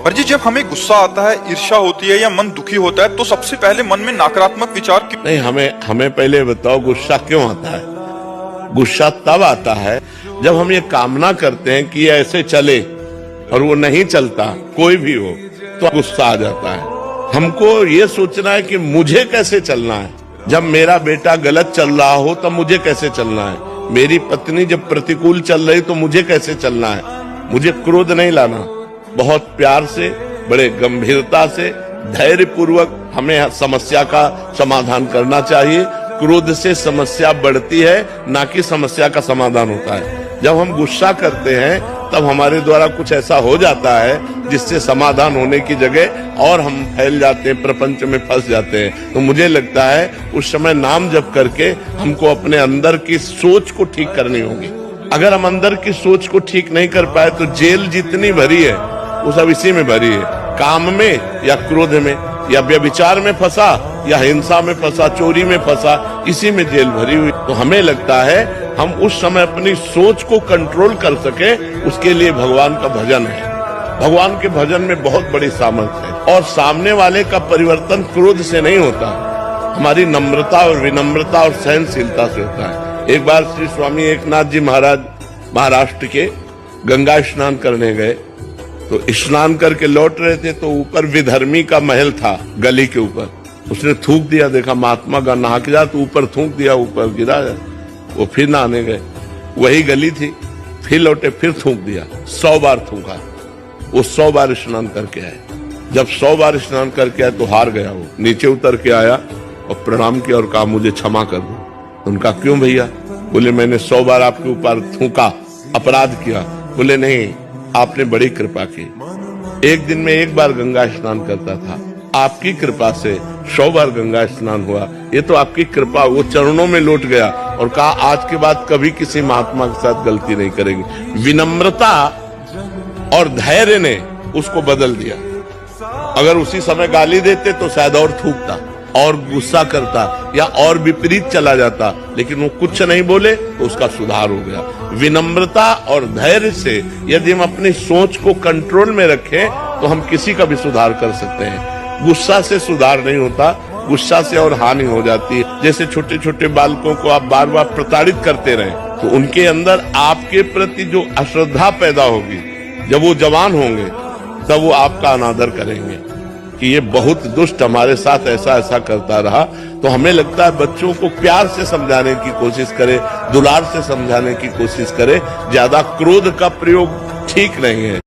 पर जी जब हमें गुस्सा आता है, ईर्ष्या होती है या मन दुखी होता है तो सबसे पहले मन में नकारात्मक विचार क्यों? नहीं, हमें पहले बताओ गुस्सा क्यों आता है। गुस्सा तब आता है जब हम ये कामना करते हैं कि ये ऐसे चले और वो नहीं चलता, कोई भी हो, तो गुस्सा आ जाता है। हमको ये सोचना है कि मुझे कैसे चलना है। जब मेरा बेटा गलत चल रहा हो तब मुझे कैसे चलना है। मेरी पत्नी जब प्रतिकूल चल रही तो मुझे कैसे चलना है। मुझे क्रोध नहीं लाना, बहुत प्यार से, बड़े गंभीरता से, धैर्य पूर्वक हमें समस्या का समाधान करना चाहिए। क्रोध से समस्या बढ़ती है, ना कि समस्या का समाधान होता है। जब हम गुस्सा करते हैं तब हमारे द्वारा कुछ ऐसा हो जाता है जिससे समाधान होने की जगह और हम फैल जाते हैं, प्रपंच में फंस जाते हैं। तो मुझे लगता है उस समय नाम जप करके हमको अपने अंदर की सोच को ठीक करनी होगी। अगर हम अंदर की सोच को ठीक नहीं कर पाए तो जेल जितनी भरी है वो सब इसी में भरी है, काम में या क्रोध में या व्यभिचार में फंसा या हिंसा में फंसा, चोरी में फंसा, इसी में जेल भरी हुई। तो हमें लगता है हम उस समय अपनी सोच को कंट्रोल कर सके, उसके लिए भगवान का भजन है। भगवान के भजन में बहुत बड़ी सामर्थ्य है और सामने वाले का परिवर्तन क्रोध से नहीं होता, हमारी नम्रता और विनम्रता और सहनशीलता से होता है। एक बार श्री स्वामी एकनाथ जी महाराज महाराष्ट्र के गंगा स्नान करने गए, तो स्नान करके लौट रहे थे तो ऊपर विधर्मी का महल था, गली के ऊपर। उसने थूक दिया, देखा महात्मा का नहा के जा, तो ऊपर थूक दिया, ऊपर गिरा। वो फिर नहाने गए, वही गली थी, फिर लौटे, फिर थूक दिया, 100 बार थूका। वो 100 बार स्नान करके आए। जब 100 बार स्नान करके आए तो हार गया। वो नीचे उतर के आया और प्रणाम किया और कहा मुझे क्षमा कर दो। उनका क्यों भैया? बोले मैंने 100 बार आपके ऊपर थूका, अपराध किया। बोले नहीं, आपने बड़ी कृपा की। एक दिन में 1 बार गंगा स्नान करता था, आपकी कृपा से 100 बार गंगा स्नान हुआ। ये तो आपकी कृपा। वो चरणों में लौट गया और कहा आज के बाद कभी किसी महात्मा के साथ गलती नहीं करेंगे। विनम्रता और धैर्य ने उसको बदल दिया। अगर उसी समय गाली देते तो शायद और थूकता और गुस्सा करता या और विपरीत चला जाता, लेकिन वो कुछ नहीं बोले तो उसका सुधार हो गया। विनम्रता और धैर्य से यदि हम अपनी सोच को कंट्रोल में रखें तो हम किसी का भी सुधार कर सकते हैं। गुस्सा से सुधार नहीं होता, गुस्सा से और हानि हो जाती है। जैसे छोटे छोटे बालकों को आप बार बार प्रताड़ित करते रहे तो उनके अंदर आपके प्रति जो अश्रद्धा पैदा होगी, जब वो जवान होंगे तब वो आपका अनादर करेंगे कि ये बहुत दुष्ट हमारे साथ ऐसा ऐसा करता रहा। तो हमें लगता है बच्चों को प्यार से समझाने की कोशिश करें, दुलार से समझाने की कोशिश करें। ज्यादा क्रोध का प्रयोग ठीक नहीं है।